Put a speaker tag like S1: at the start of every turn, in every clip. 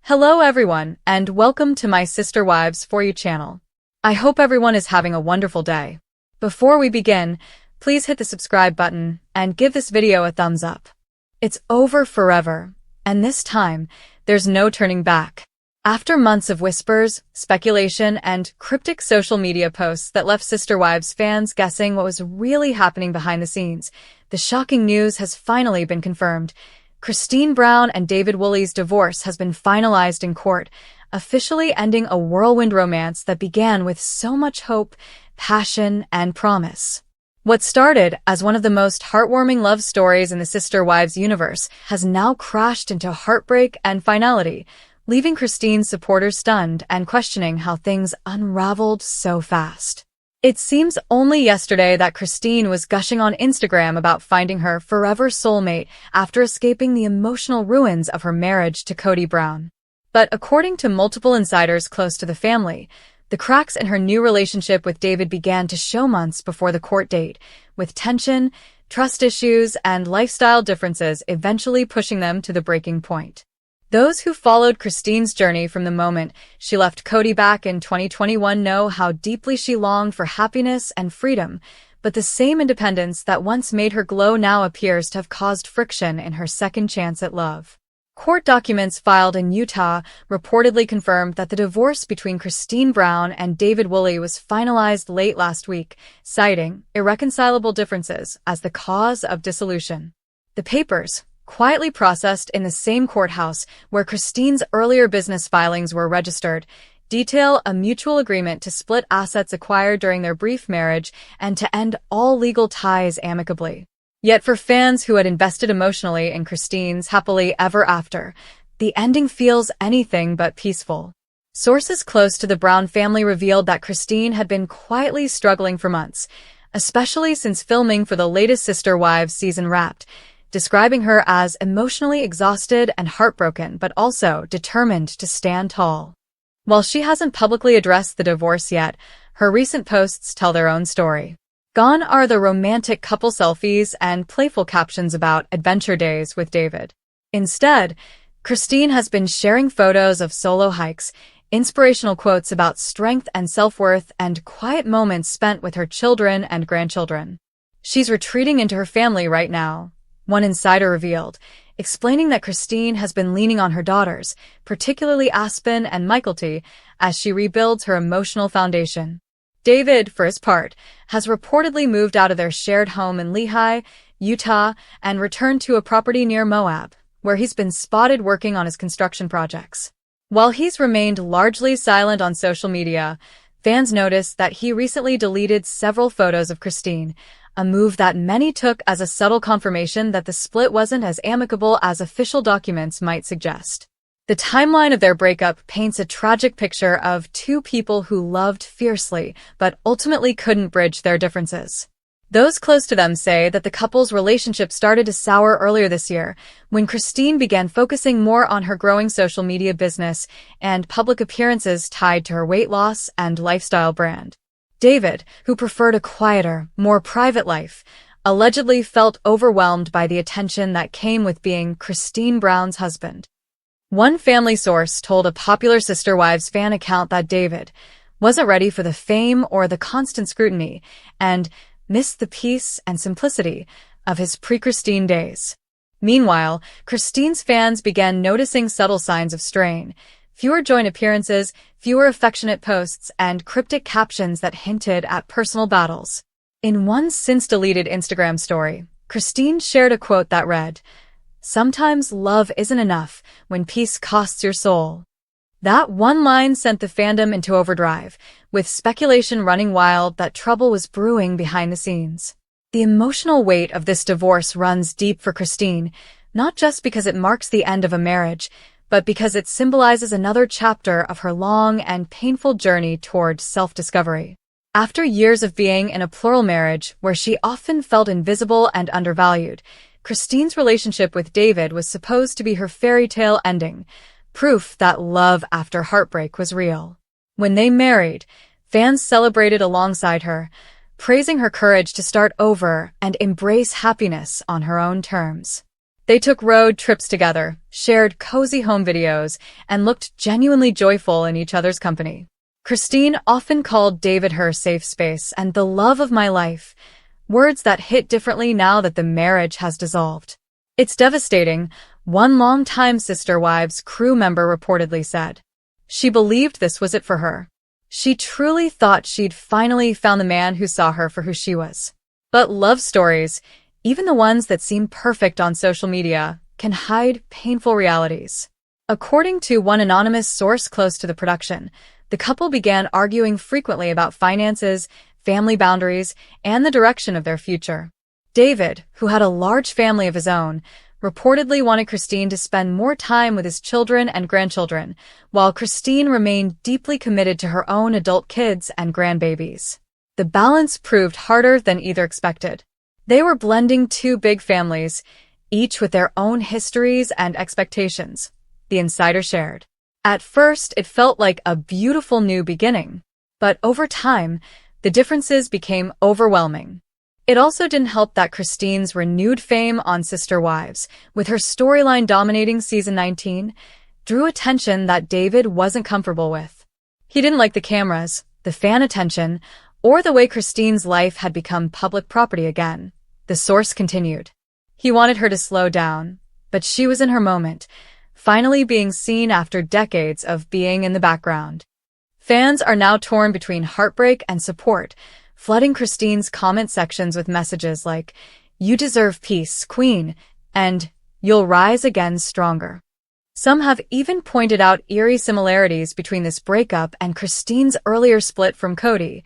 S1: Hello everyone, and welcome to my Sister Wives For You channel. I hope everyone is having a wonderful day. Before we begin, please hit the subscribe button and give this video a thumbs up. It's over forever, and this time, there's no turning back. After months of whispers, speculation, and cryptic social media posts that left Sister Wives fans guessing what was really happening behind the scenes, the shocking news has finally been confirmed. Christine Brown and David Woolley's divorce has been finalized in court, officially ending a whirlwind romance that began with so much hope, passion, and promise. What started as one of the most heartwarming love stories in the Sister Wives universe has now crashed into heartbreak and finality, leaving Christine's supporters stunned and questioning how things unraveled so fast. It seems only yesterday that Christine was gushing on Instagram about finding her forever soulmate after escaping the emotional ruins of her marriage to Kody Brown. But according to multiple insiders close to the family, the cracks in her new relationship with David began to show months before the court date, with tension, trust issues, and lifestyle differences eventually pushing them to the breaking point. Those who followed Christine's journey from the moment she left Kody back in 2021 know how deeply she longed for happiness and freedom, but the same independence that once made her glow now appears to have caused friction in her second chance at love. Court documents filed in Utah reportedly confirmed that the divorce between Christine Brown and David Woolley was finalized late last week, citing irreconcilable differences as the cause of dissolution. The papers, quietly processed in the same courthouse where Christine's earlier business filings were registered, detail a mutual agreement to split assets acquired during their brief marriage and to end all legal ties amicably. Yet for fans who had invested emotionally in Christine's happily ever after, the ending feels anything but peaceful. Sources close to the Brown family revealed that Christine had been quietly struggling for months, especially since filming for the latest Sister Wives season Wrapped, describing her as emotionally exhausted and heartbroken but also determined to stand tall. While she hasn't publicly addressed the divorce yet, her recent posts tell their own story. Gone are the romantic couple selfies and playful captions about adventure days with David. Instead, Christine has been sharing photos of solo hikes, inspirational quotes about strength and self-worth, and quiet moments spent with her children and grandchildren. She's retreating into her family right now, one insider revealed, explaining that Christine has been leaning on her daughters, particularly Aspen and Michaelty, as she rebuilds her emotional foundation. David, for his part, has reportedly moved out of their shared home in Lehi, Utah, and returned to a property near Moab, where he's been spotted working on his construction projects. While he's remained largely silent on social media, fans noticed that he recently deleted several photos of Christine, a move that many took as a subtle confirmation that the split wasn't as amicable as official documents might suggest. The timeline of their breakup paints a tragic picture of two people who loved fiercely but ultimately couldn't bridge their differences. Those close to them say that the couple's relationship started to sour earlier this year, when Christine began focusing more on her growing social media business and public appearances tied to her weight loss and lifestyle brand. David, who preferred a quieter, more private life, allegedly felt overwhelmed by the attention that came with being Christine Brown's husband. One family source told a popular Sister Wives fan account that David wasn't ready for the fame or the constant scrutiny and missed the peace and simplicity of his pre-Christine days. Meanwhile, Christine's fans began noticing subtle signs of strain. Fewer joint appearances, fewer affectionate posts, and cryptic captions that hinted at personal battles. In one since-deleted Instagram story, Christine shared a quote that read, "Sometimes love isn't enough when peace costs your soul." That one line sent the fandom into overdrive, with speculation running wild that trouble was brewing behind the scenes. The emotional weight of this divorce runs deep for Christine, not just because it marks the end of a marriage, but because it symbolizes another chapter of her long and painful journey toward self-discovery. After years of being in a plural marriage where she often felt invisible and undervalued, Christine's relationship with David was supposed to be her fairy tale ending, proof that love after heartbreak was real. When they married, fans celebrated alongside her, praising her courage to start over and embrace happiness on her own terms. They took road trips together, shared cozy home videos, and looked genuinely joyful in each other's company. Christine often called David her safe space and the love of my life, words that hit differently now that the marriage has dissolved. It's devastating, one longtime Sister Wives crew member reportedly said. She believed this was it for her. She truly thought she'd finally found the man who saw her for who she was. But love stories, even the ones that seem perfect on social media, can hide painful realities. According to one anonymous source close to the production, the couple began arguing frequently about finances, family boundaries, and the direction of their future. David, who had a large family of his own, reportedly wanted Christine to spend more time with his children and grandchildren, while Christine remained deeply committed to her own adult kids and grandbabies. The balance proved harder than either expected. They were blending two big families, each with their own histories and expectations, the insider shared. At first, it felt like a beautiful new beginning, but over time, the differences became overwhelming. It also didn't help that Christine's renewed fame on Sister Wives, with her storyline dominating season 19, drew attention that David wasn't comfortable with. He didn't like the cameras, the fan attention, or the way Christine's life had become public property again. The source continued. He wanted her to slow down, but she was in her moment, finally being seen after decades of being in the background. Fans are now torn between heartbreak and support, flooding Christine's comment sections with messages like, "You deserve peace, Queen," and "You'll rise again stronger." Some have even pointed out eerie similarities between this breakup and Christine's earlier split from Cody,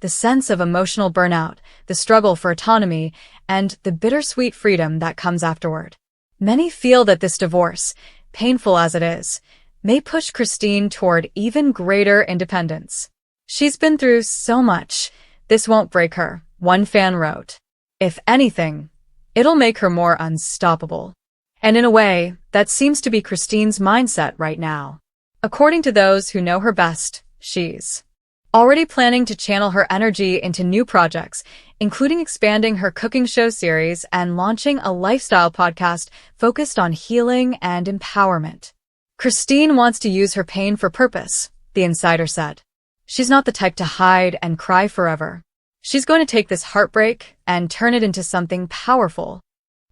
S1: the sense of emotional burnout, the struggle for autonomy, and the bittersweet freedom that comes afterward. Many feel that this divorce, painful as it is, may push Christine toward even greater independence. She's been through so much. This won't break her, one fan wrote. If anything, it'll make her more unstoppable. And in a way, that seems to be Christine's mindset right now. According to those who know her best, she's already planning to channel her energy into new projects, including expanding her cooking show series and launching a lifestyle podcast focused on healing and empowerment. Christine wants to use her pain for purpose, the insider said. She's not the type to hide and cry forever. She's going to take this heartbreak and turn it into something powerful.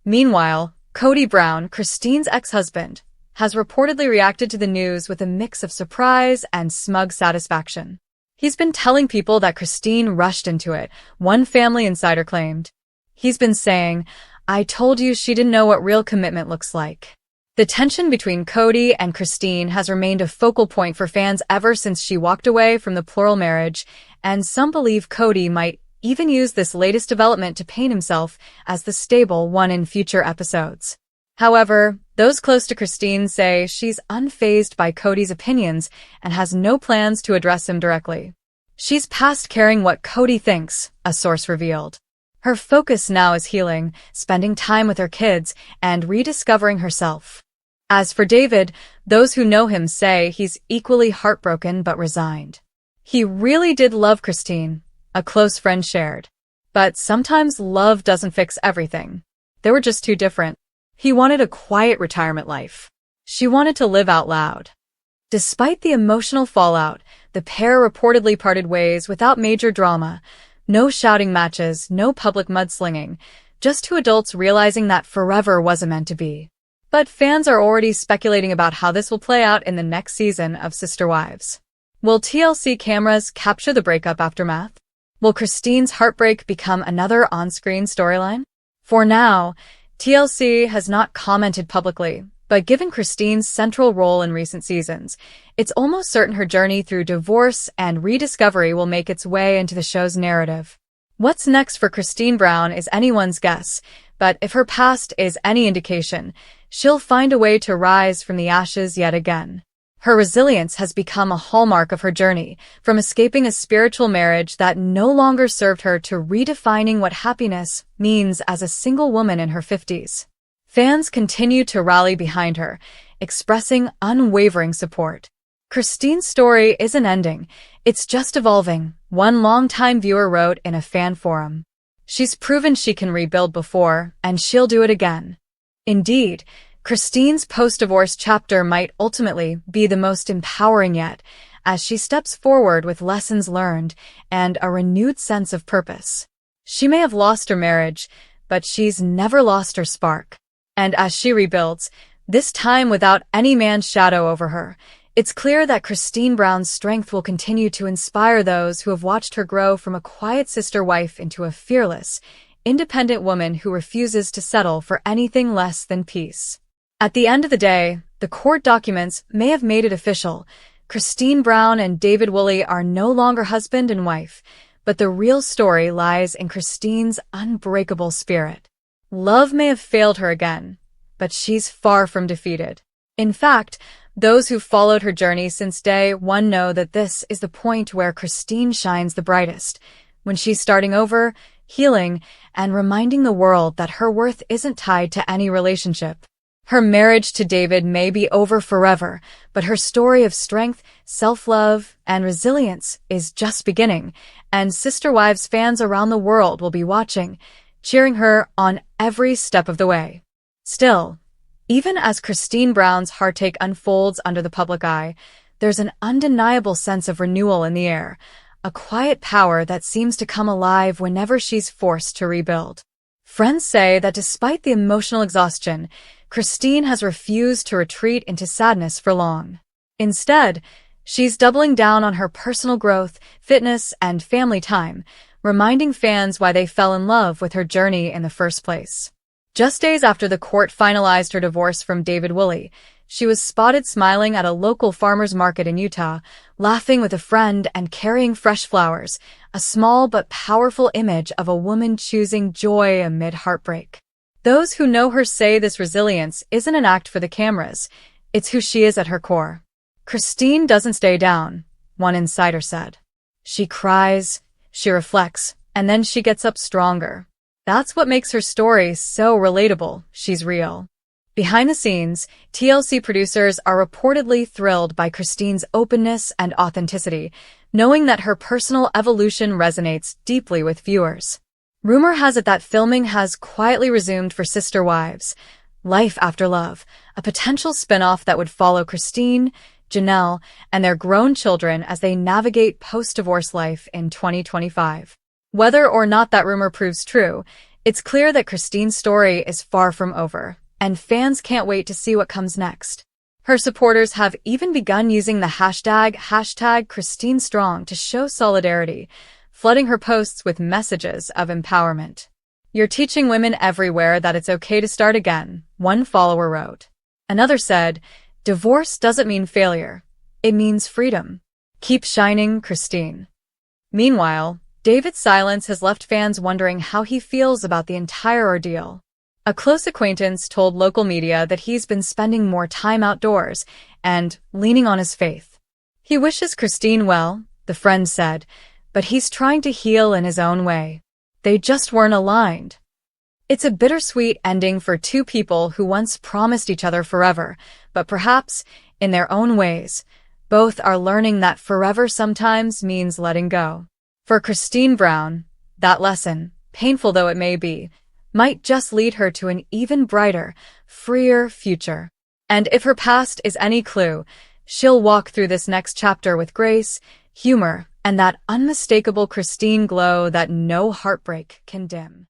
S1: Meanwhile, Cody Brown, Christine's ex-husband, has reportedly reacted to the news with a mix of surprise and smug satisfaction. He's been telling people that Christine rushed into it, one family insider claimed. He's been saying, "I told you she didn't know what real commitment looks like." The tension between Cody and Christine has remained a focal point for fans ever since she walked away from the plural marriage, and some believe Cody might even use this latest development to paint himself as the stable one in future episodes. However, those close to Christine say she's unfazed by Cody's opinions and has no plans to address him directly. She's past caring what Cody thinks, a source revealed. Her focus now is healing, spending time with her kids, and rediscovering herself. As for David, those who know him say he's equally heartbroken but resigned. He really did love Christine, a close friend shared. But sometimes love doesn't fix everything. They were just too different. He wanted a quiet retirement life. She wanted to live out loud. Despite the emotional fallout, the pair reportedly parted ways without major drama. No shouting matches, no public mudslinging, just two adults realizing that forever wasn't meant to be. But fans are already speculating about how this will play out in the next season of Sister Wives. Will TLC cameras capture the breakup aftermath? Will Christine's heartbreak become another on-screen storyline? For now, TLC has not commented publicly, but given Christine's central role in recent seasons, it's almost certain her journey through divorce and rediscovery will make its way into the show's narrative. What's next for Christine Brown is anyone's guess, but if her past is any indication, she'll find a way to rise from the ashes yet again. Her resilience has become a hallmark of her journey, from escaping a spiritual marriage that no longer served her to redefining what happiness means as a single woman in her 50s. Fans continue to rally behind her, expressing unwavering support. Christine's story isn't ending, it's just evolving, one longtime viewer wrote in a fan forum. She's proven she can rebuild before, and she'll do it again. Indeed, Christine's post-divorce chapter might ultimately be the most empowering yet, as she steps forward with lessons learned and a renewed sense of purpose. She may have lost her marriage, but she's never lost her spark. And as she rebuilds, this time without any man's shadow over her, it's clear that Christine Brown's strength will continue to inspire those who have watched her grow from a quiet sister wife into a fearless, independent woman who refuses to settle for anything less than peace. At the end of the day, the court documents may have made it official. Christine Brown and David Woolley are no longer husband and wife, but the real story lies in Christine's unbreakable spirit. Love may have failed her again, but she's far from defeated. In fact, those who've followed her journey since day one know that this is the point where Christine shines the brightest, when she's starting over, healing, and reminding the world that her worth isn't tied to any relationship. Her marriage to David may be over forever, but her story of strength, self-love, and resilience is just beginning, and Sister Wives fans around the world will be watching, cheering her on every step of the way. Still, even as Christine Brown's heartache unfolds under the public eye, there's an undeniable sense of renewal in the air, a quiet power that seems to come alive whenever she's forced to rebuild. Friends say that despite the emotional exhaustion, Christine has refused to retreat into sadness for long. Instead, she's doubling down on her personal growth, fitness, and family time, reminding fans why they fell in love with her journey in the first place. Just days after the court finalized her divorce from David Woolley, she was spotted smiling at a local farmer's market in Utah, laughing with a friend and carrying fresh flowers, a small but powerful image of a woman choosing joy amid heartbreak. Those who know her say this resilience isn't an act for the cameras, it's who she is at her core. Christine doesn't stay down, one insider said. She cries, she reflects, and then she gets up stronger. That's what makes her story so relatable. She's real. Behind the scenes, TLC producers are reportedly thrilled by Christine's openness and authenticity, knowing that her personal evolution resonates deeply with viewers. Rumor has it that filming has quietly resumed for Sister Wives, Life After Love, a potential spin-off that would follow Christine, Janelle, and their grown children as they navigate post-divorce life in 2025. Whether or not that rumor proves true, it's clear that Christine's story is far from over, and fans can't wait to see what comes next. Her supporters have even begun using the hashtag #ChristineStrong to show solidarity, flooding her posts with messages of empowerment. "You're teaching women everywhere that it's okay to start again," one follower wrote. Another said, "Divorce doesn't mean failure. It means freedom. Keep shining, Christine." Meanwhile, David's silence has left fans wondering how he feels about the entire ordeal. A close acquaintance told local media that he's been spending more time outdoors and leaning on his faith. He wishes Christine well, the friend said, but he's trying to heal in his own way. They just weren't aligned. It's a bittersweet ending for two people who once promised each other forever, but perhaps, in their own ways, both are learning that forever sometimes means letting go. For Christine Brown, that lesson, painful though it may be, might just lead her to an even brighter, freer future. And if her past is any clue, she'll walk through this next chapter with grace, humor, and that unmistakable Christine glow that no heartbreak can dim.